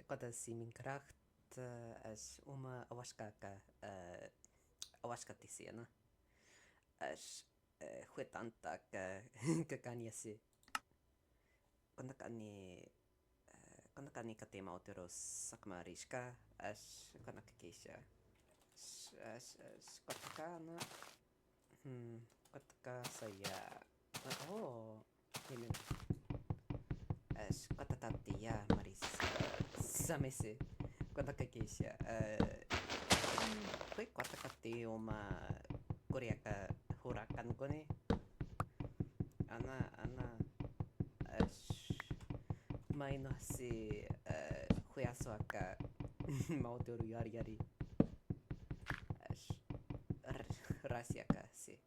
Quando si Minecraft as uma awaska tisena as huetanta ka kanyasi quando kani katema otero sakmarishka as quando kakisha as kotaka kotaka saya oh himen as kotatati ya maris samese quando kakisha foi kotakati uma koreaka hurakan ko ne ana as mai no se foi a sua ka mautoro yari yari as rasia ka se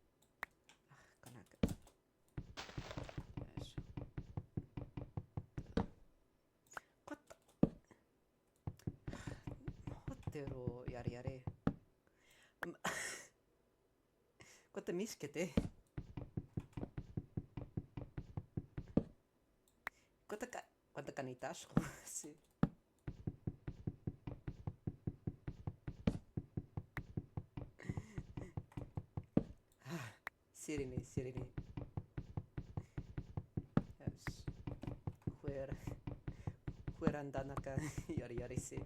kanaka as kota mautoro yari yari kota miskete kota kanitash se Sirene, Sirene. Yes. Fueran ka yari yari se.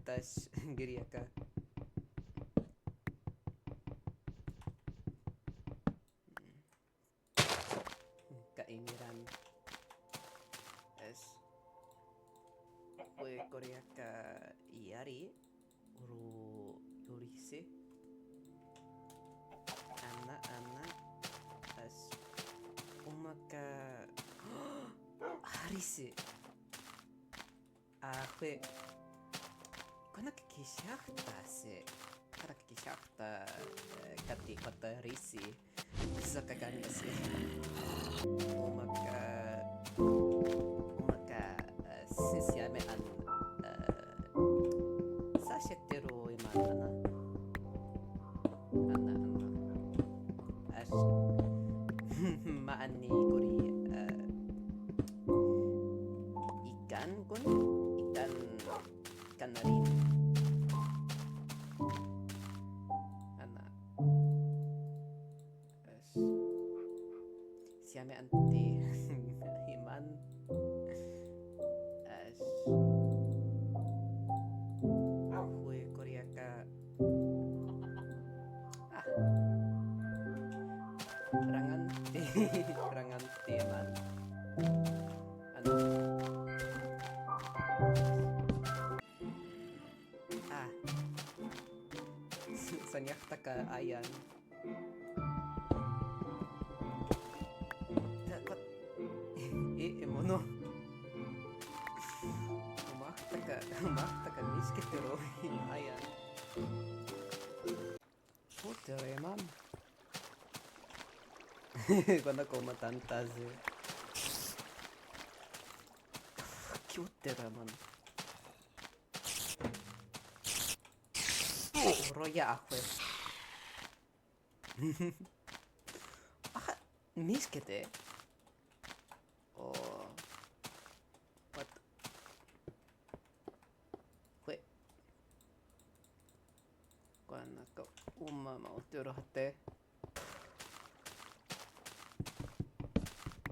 Tas giria ka. Kainiran. Es. Fue Korea ka yari. Uru yuri se. Ana as umaka harise fue kana kishakta se kana kishakta kati kota risi saka kanya se umaka sinsiame an sashetero imana ana as maani kuri ikan kun ikan na rin ana as siyame anti himan as hue korea ka rangante rangante man ano sanyakta ka ayan takot emono umakta ka misketero ayan putere man cuando como tantas cute man roya ahue miskete oh what fue cuando uma mautero hate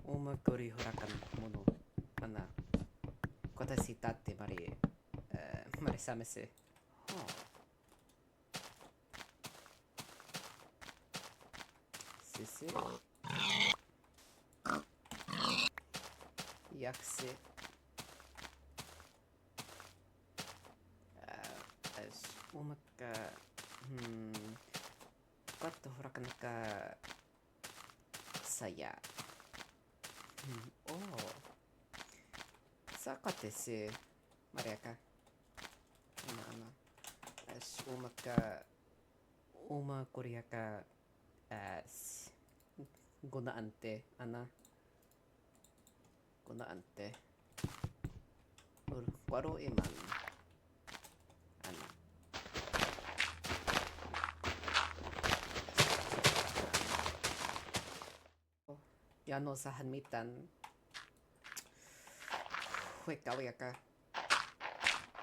uma kori hurakan mono ana kotashi tatte mari samese sese yakse as umaka quatto hurakan ka saya oh sakate se mariaka ana as uma korea ka as gunaante ana gunaante waro iman ana yano sa hanmitan kau ya ka.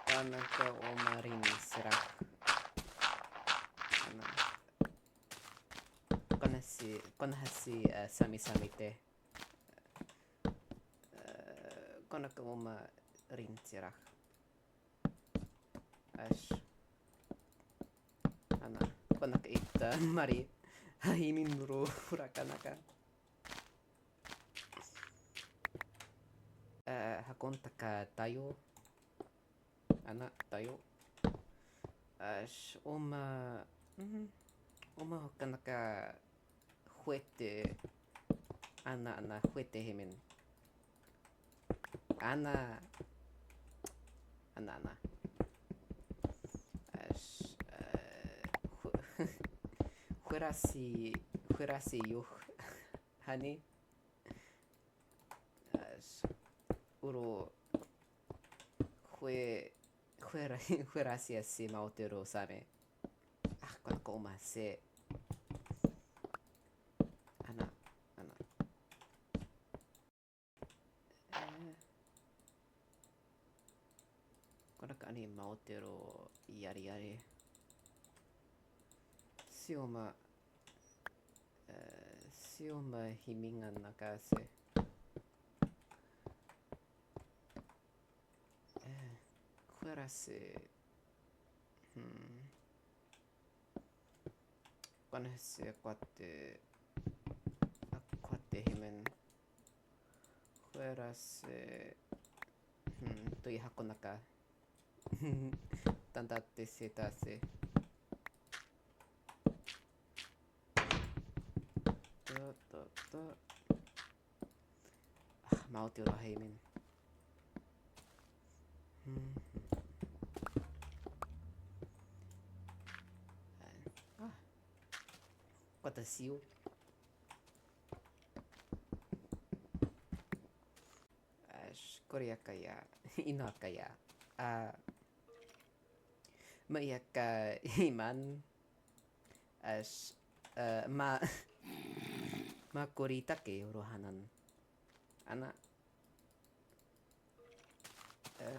Kana ka umarin sira. Konahasi sami-sami te. Konaka umarin sira. Ash. Konaka ita mari. Himin nuru hurakanaka. Hakon taka tayo. Tayo. Ash oma hokanaka huete. Huete himin. Ash. Huerasi yuh. Hani. Ash. Uro. Huerasi asi mautero same. Konaka oma se. Konaka ani mautero yari. Sioma himingan nakase. Huerasi. Konahasi akuate himen. Huerasi. Tui hakonaka. Tantatte setase. Mautero himen. Watasiu. Koreaka ya. Inaka ya. Maiaka iman. Makoritake urohanan.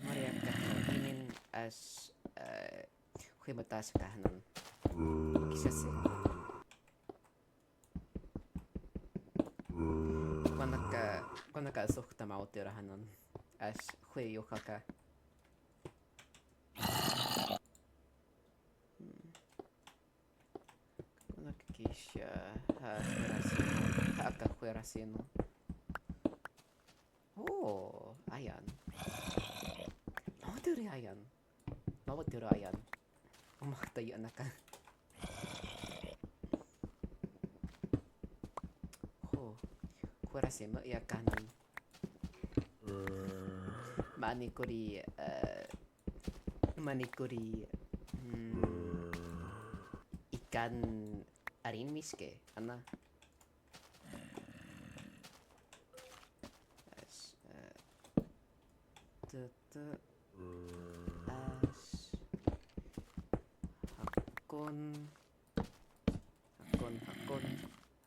Mariaka himin huimatasa kahanan. Kisase. Konaka sohta mautero hanan. Hui yokaka. Konaka kisha. Haka huerasino. Ayan. Mautero ayan. Umaktayo naka. Huerasimo ya kanan. Manikuri ikan arin miske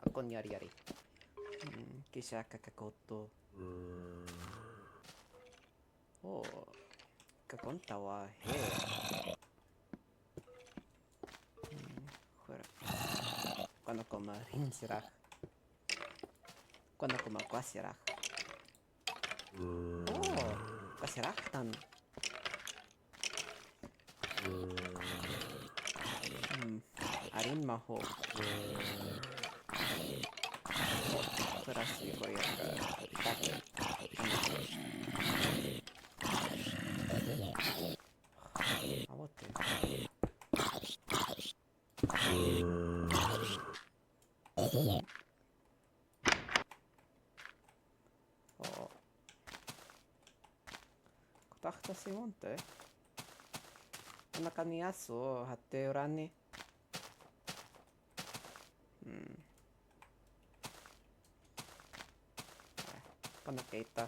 hakon yari kisha kakakoto kakonta wa he konoko marin sirah konoko makwasirah kasirahtan arin maho kurasi koryaka take awote kotahtasi monte naka ni aso hatte urani konaka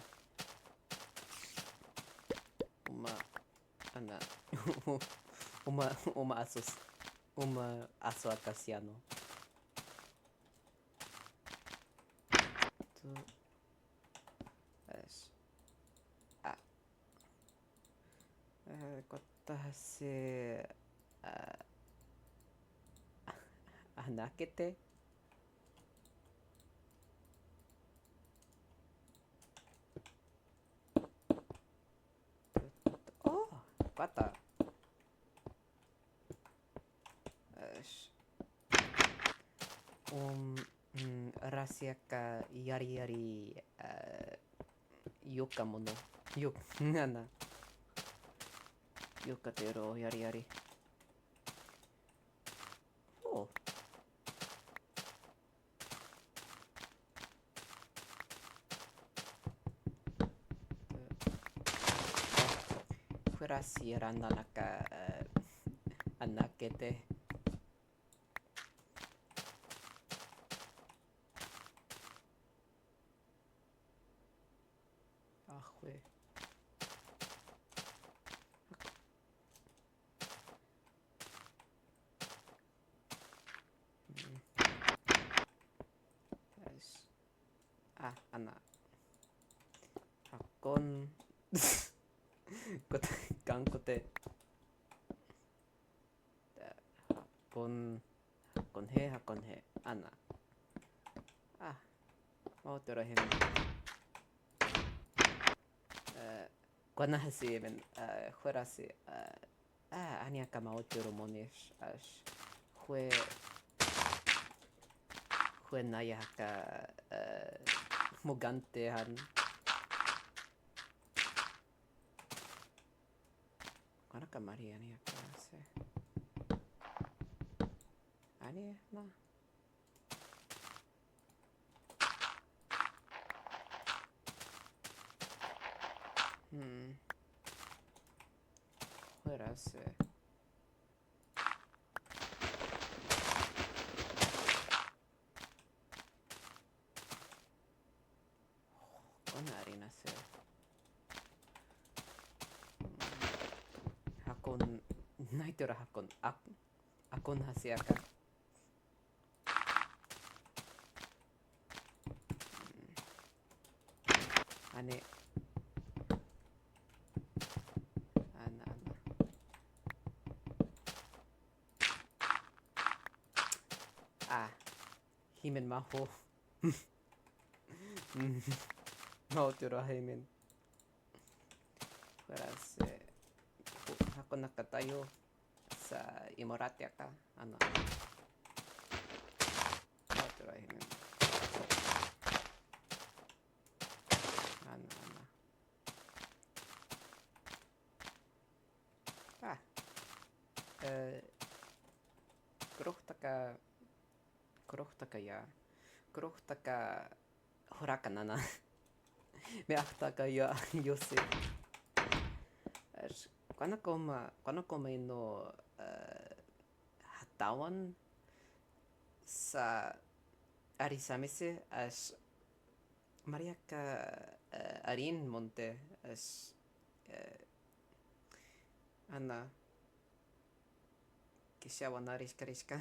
uma aso akasiano Kotasi穴開けて。おお、よかった。よし。rahasia ka yari-yari yuka mono. Yuk, ana. Yuka tero yari-yari. Oh. Rahasia randa naka anakete. Ahue. Anak. Hakon. Kote. Hakon he. Anak. Mau terakhir. Kuana hasi men fuera si ania kama otro monish fue naya ka mugante han kuana ka Maria ania ka se ania na fuera si kuana arina se hakon naitora hakon akon hasi aka ane ana himen maho mau tero himen fueras hakon nakatayo sa Imorate acá ano mau tero himen ano Kroh taka horaka nana. Me ahtaka ya yose. Kuana koma no hatawan sa arisamese as mariaka arin monte as ana kisha wanaris kariska